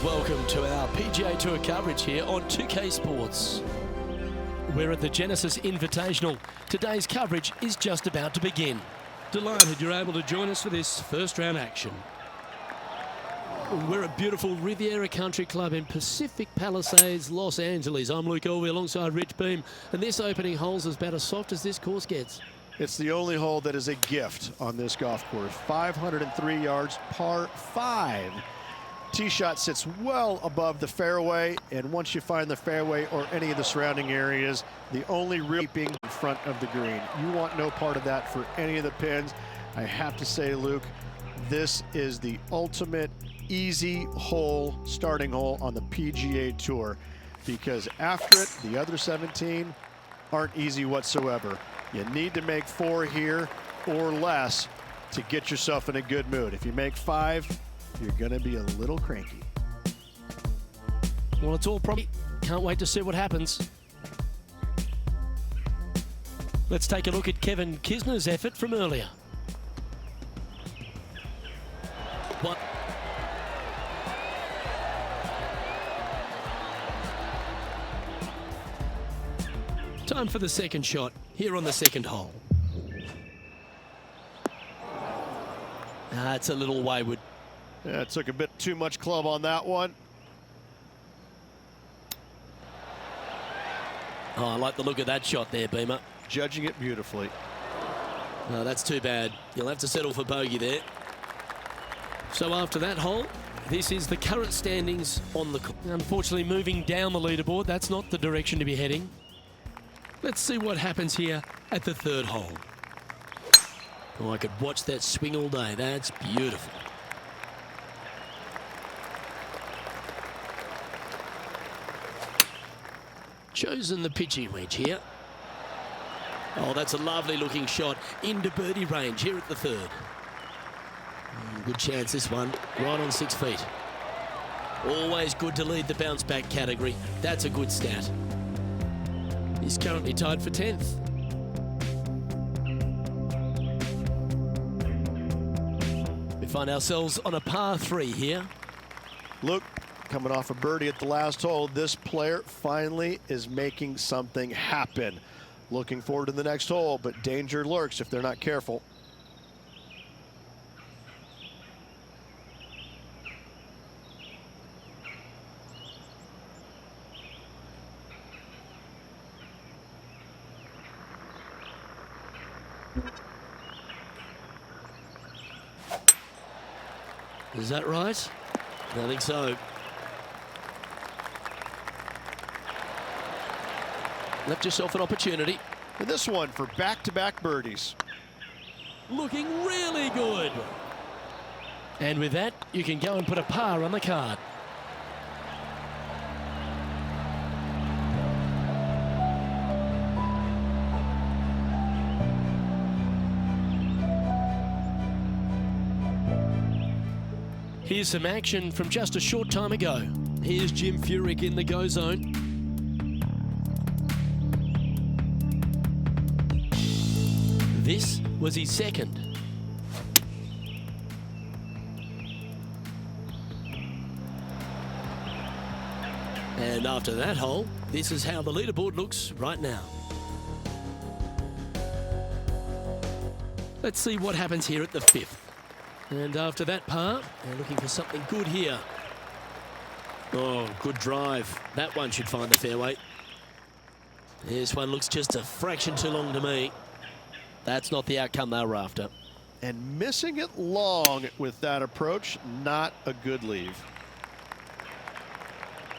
welcome to our PGA Tour coverage here on 2K Sports. We're at the Genesis Invitational. Today's coverage is just about to begin. Delighted you're able to join us for this first round action. We're at beautiful Riviera Country Club in Pacific Palisades, Los Angeles. I'm Luke Elwey alongside Rich Beam, and this opening hole's about as soft as this course gets. It's the only hole that is a gift on this golf course. 503 yards, par 5. Tee shot sits well above the fairway, and once you find the fairway or any of the surrounding areas, the only reaping in front of the green. You want no part of that for any of the pins. I have to say, Luke, this is the ultimate easy hole, starting hole on the PGA Tour, because after it, the other 17 aren't easy whatsoever. You need to make 4 here or less to get yourself in a good mood. If you make 5, you're gonna be a little cranky. Well, it's all probably. Can't wait to see what happens. Let's take a look at Kevin Kisner's effort from earlier. What? Time for the second shot here on the second hole. It's a little wayward. Yeah, it took a bit too much club on that one. Oh, I like the look of that shot there, Beamer. Judging it beautifully. Oh, that's too bad. You'll have to settle for bogey there. So after that hole, this is the current standings on the course. Unfortunately, moving down the leaderboard, that's not the direction to be heading. Let's see what happens here at the third hole. Oh, I could watch that swing all day. That's beautiful. Chosen the pitching wedge here. Oh, that's a lovely looking shot into birdie range here at the third. Good chance this one, right on 6 feet. Always good to lead the bounce back category. That's a good stat. He's currently tied for 10th. We find ourselves on a par 3 here. Luke, coming off a birdie at the last hole, this player finally is making something happen. Looking forward to the next hole, but danger lurks if they're not careful. Is that right? I think so. Left yourself an opportunity. And this one for back-to-back birdies. Looking really good. And with that, you can go and put a par on the card. Here's some action from just a short time ago. Here's Jim Furyk in the go zone. This was his second. And after that hole, this is how the leaderboard looks right now. Let's see what happens here at the 5th. And after that par, they're looking for something good here. Oh, good drive. That one should find the fairway. This one looks just a fraction too long to me. That's not the outcome they were after. And missing it long with that approach, not a good leave.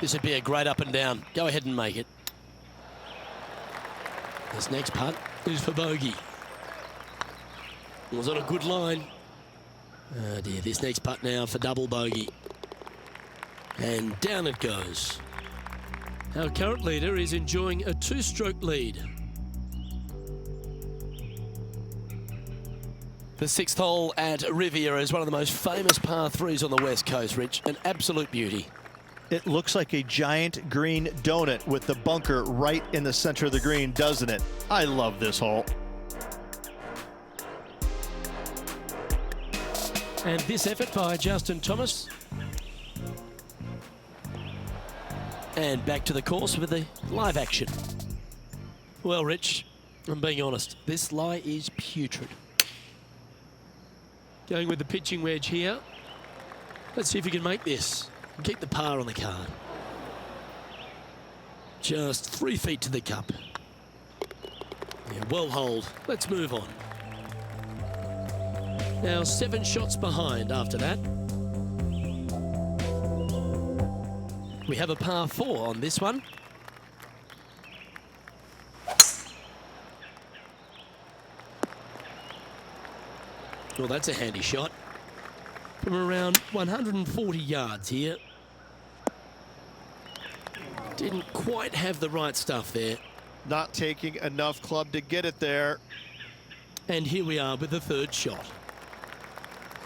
This would be a great up and down. Go ahead and make it. This next putt is for bogey. It was on a good line. Oh dear, this next putt now for double bogey. And down it goes. Our current leader is enjoying a 2-stroke lead. The 6th hole at Riviera is one of the most famous par 3s on the West Coast, Rich. An absolute beauty. It looks like a giant green donut with the bunker right in the center of the green, doesn't it? I love this hole. And this effort by Justin Thomas. And back to the course with the live action. Well, Rich, I'm being honest, this lie is putrid. Going with the pitching wedge here. Let's see if you can make this. Keep the par on the card. Just 3 feet to the cup. Yeah, well holed. Let's move on. Now 7 shots behind after that. We have a par 4 on this one. Well, that's a handy shot. From around 140 yards here. Didn't quite have the right stuff there. Not taking enough club to get it there. And here we are with the 3rd shot.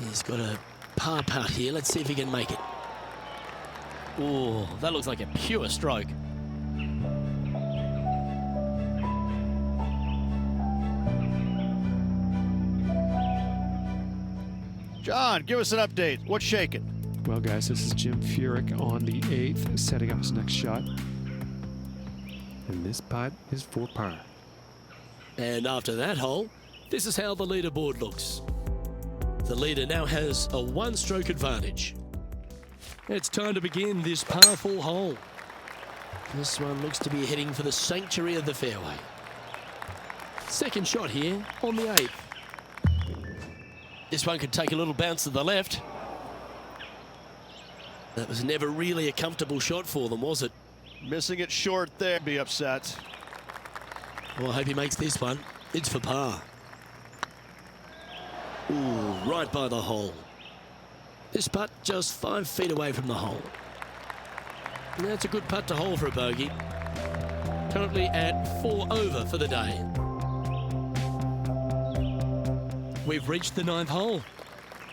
He's got a par putt here. Let's see if he can make it. Oh, that looks like a pure stroke. John, give us an update. What's shaking? Well, guys, this is Jim Furyk on the 8th, setting up his next shot. And this putt is for par. And after that hole, this is how the leaderboard looks. The leader now has a 1-stroke advantage. It's time to begin this par-4 hole. This one looks to be heading for the sanctuary of the fairway. 2nd shot here on the 8th. This one could take a little bounce to the left. That was never really a comfortable shot for them, was it? Missing it short there. Be upset. Well, I hope he makes this one. It's for par. Ooh, right by the hole. This putt just 5 feet away from the hole. That's a good putt to hole for a bogey. Currently at 4 over for the day. We've reached the 9th hole.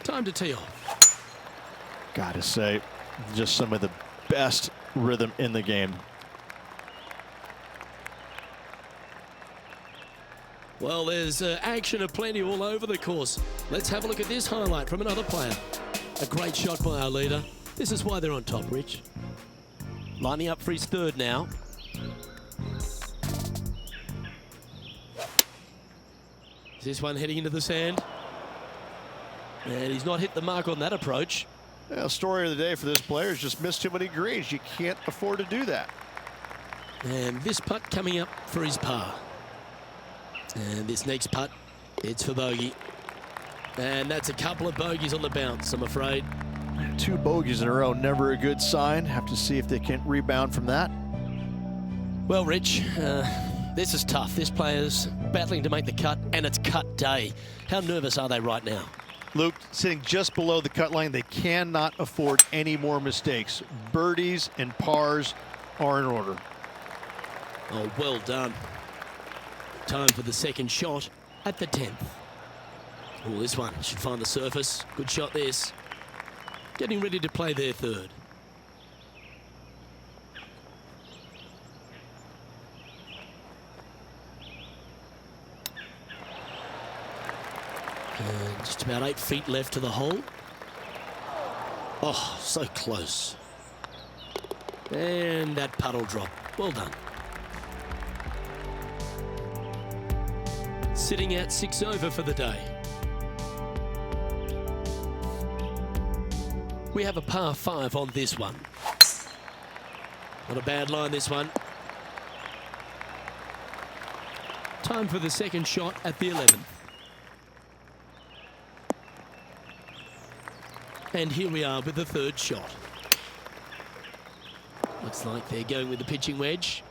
Time to tee off. Gotta say, just some of the best rhythm in the game. Well, there's action aplenty all over the course. Let's have a look at this highlight from another player. A great shot by our leader. This is why they're on top, Rich. Lining up for his 3rd now. Is this one heading into the sand? And he's not hit the mark on that approach. Yeah, story of the day for this player is just missed too many greens. You can't afford to do that. And this putt coming up for his par. And this next putt, it's for bogey. And that's a couple of bogeys on the bounce, I'm afraid. 2 bogeys in a row, never a good sign. Have to see if they can rebound from that. Well, Rich, this is tough. This player's battling to make the cut, and it's cut day. How nervous are they right now? Luke, sitting just below the cut line, they cannot afford any more mistakes. Birdies and pars are in order. Oh, well done. Time for the 2nd shot at the 10th. Oh, this one should find the surface. Good shot, this. Getting ready to play their 3rd. And just about 8 feet left to the hole. Oh, so close. And that puddle drop. Well done. Sitting at 6 over for the day. We have a par 5 on this one. Not a bad line, this one. Time for the 2nd shot at the 11th. And here we are with the 3rd shot. Looks like they're going with the pitching wedge.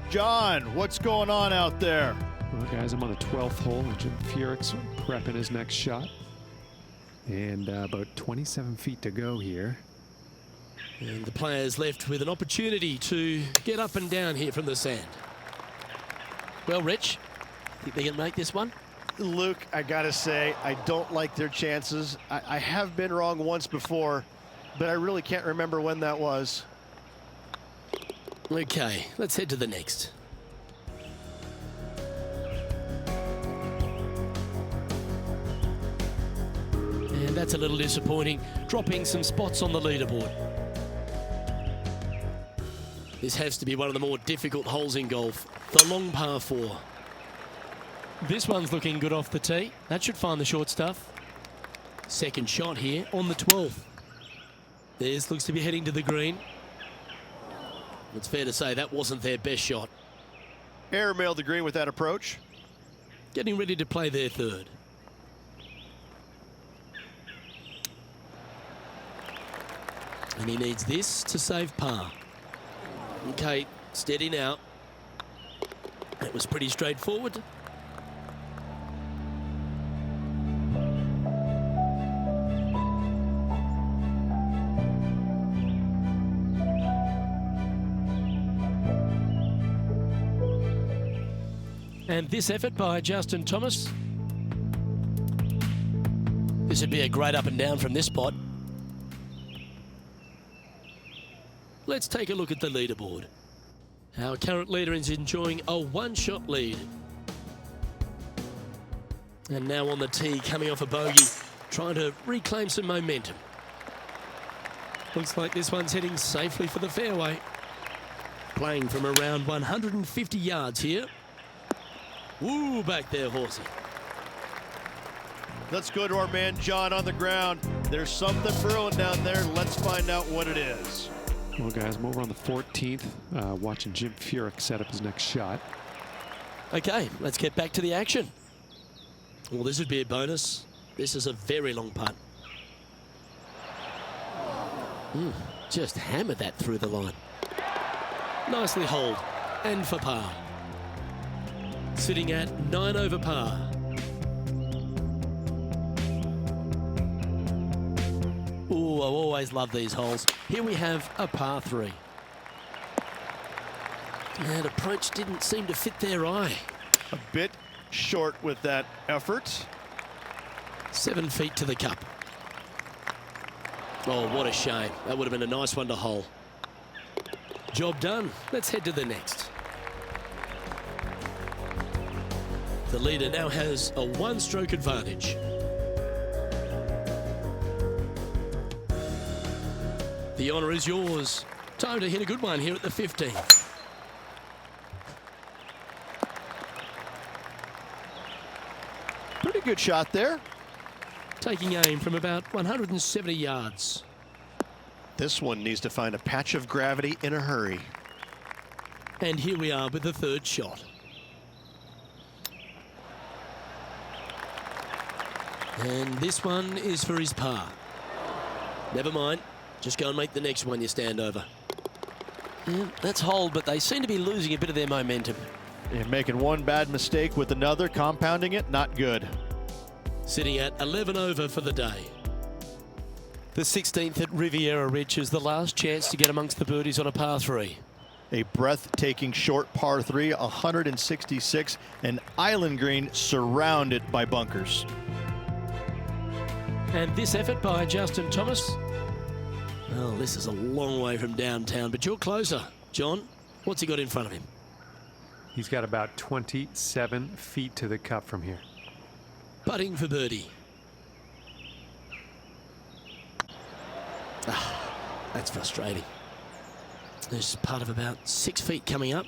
John, what's going on out there? Well, guys, I'm on the 12th hole, and Jim Furyk's prepping his next shot. And about 27 feet to go here. And the players left with an opportunity to get up and down here from the sand. Well, Rich, think they can make this one? Luke, I gotta say, I don't like their chances. I have been wrong once before, but I really can't remember when that was. Okay, let's head to the next. And that's a little disappointing, dropping some spots on the leaderboard. This has to be one of the more difficult holes in golf. The long par 4. This one's looking good off the tee. That should find the short stuff. Second shot here on the 12th. This looks to be heading to the green. It's fair to say that wasn't their best shot. Airmailed the green with that approach. Getting ready to play their third. And he needs this to save par. Okay, steady now. That was pretty straightforward. And this effort by Justin Thomas. This would be a great up and down from this spot. Let's take a look at the leaderboard. Our current leader is enjoying a one-shot lead. And now on the tee, coming off a bogey, trying to reclaim some momentum. Looks like this one's heading safely for the fairway. Playing from around 150 yards here. Woo, back there, horsey. Let's go to our man John on the ground. There's something brewing down there. Let's find out what it is. Well, guys, I'm over on the 14th, watching Jim Furyk set up his next shot. Okay, let's get back to the action. Well, this would be a bonus. This is a very long putt. Just hammered that through the line. Nicely holed and for par. Sitting at 9 over par. Ooh, I always love these holes. Here we have a par 3. That approach didn't seem to fit their eye. A bit short with that effort. 7 feet to the cup. Oh, what a shame. That would have been a nice one to hole. Job done. Let's head to the next. The leader now has a one-stroke advantage. The honour is yours. Time to hit a good one here at the 15th. Pretty good shot there. Taking aim from about 170 yards. This one needs to find a patch of gravity in a hurry. And here we are with the third shot. And this one is for his par. Never mind. Just go and make the next one you stand over. Yeah, that's holed, but they seem to be losing a bit of their momentum. And making one bad mistake with another, compounding it, not good. Sitting at 11 over for the day. The 16th at Riviera Ridge is the last chance to get amongst the birdies on a par 3. A breathtaking short par 3, 166, an island green surrounded by bunkers. And this effort by Justin Thomas. Well, this is a long way from downtown, but you're closer. John, what's he got in front of him? He's got about 27 feet to the cup from here. Putting for birdie. That's frustrating. There's part of about 6 feet coming up.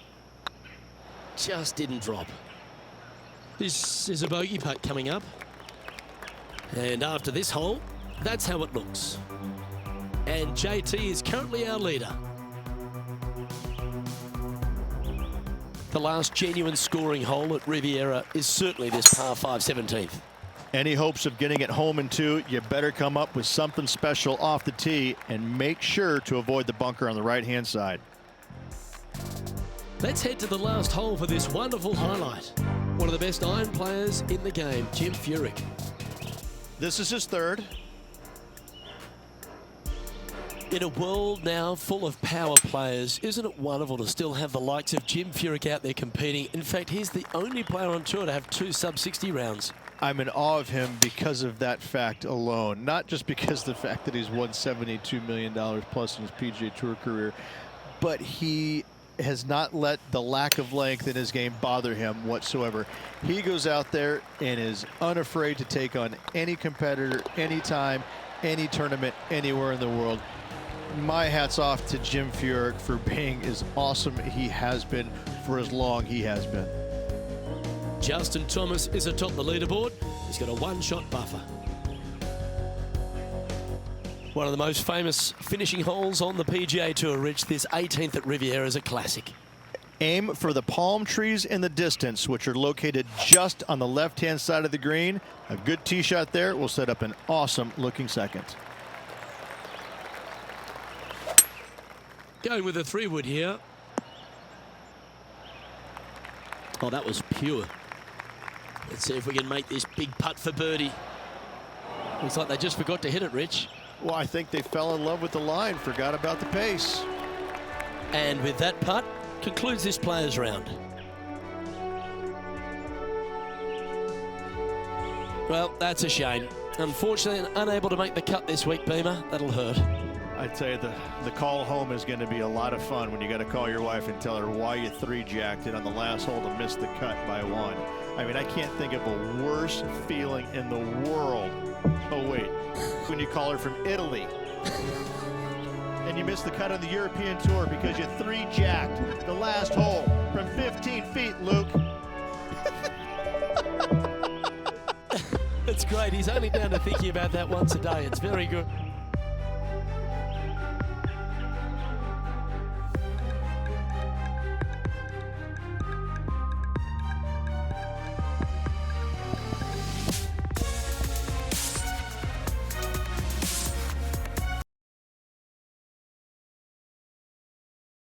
Just didn't drop. This is a bogey putt coming up. And after this hole, that's how it looks. And JT is currently our leader. The last genuine scoring hole at Riviera is certainly this par 5 17th. Any hopes of getting it home in 2, you better come up with something special off the tee and make sure to avoid the bunker on the right-hand side. Let's head to the last hole for this wonderful highlight. One of the best iron players in the game, Jim Furyk. This is his third. In a world now full of power players, isn't it wonderful to still have the likes of Jim Furyk out there competing? In fact, he's the only player on tour to have 2 sub-60 rounds. I'm in awe of him because of that fact alone. Not just because of the fact that he's won $72 million plus in his PGA Tour career, but he has not let the lack of length in his game bother him whatsoever. He goes out there and is unafraid to take on any competitor, anytime, any tournament, anywhere in the world. My hat's off to Jim Furyk for being as awesome he has been for as long he has been. Justin Thomas is atop the leaderboard. He's got a one-shot buffer. One of the most famous finishing holes on the PGA Tour, Rich. This 18th at Riviera is a classic. Aim for the palm trees in the distance, which are located just on the left-hand side of the green. A good tee shot there will set up an awesome-looking second. Going with a 3-wood here. Oh, that was pure. Let's see if we can make this big putt for birdie. Looks like they just forgot to hit it, Rich. Well, I think they fell in love with the line, forgot about the pace. And with that putt, concludes this players round. Well, that's a shame. Unfortunately, unable to make the cut this week, Beamer. That'll hurt. I tell you, the call home is going to be a lot of fun when you got to call your wife and tell her why you 3-jacked it on the last hole to miss the cut by 1. I mean, I can't think of a worse feeling in the world. Oh, wait. When you call her from Italy and you miss the cut on the European Tour because you 3-jacked the last hole from 15 feet, Luke. It's great. He's only down to thinking about that once a day. It's very good.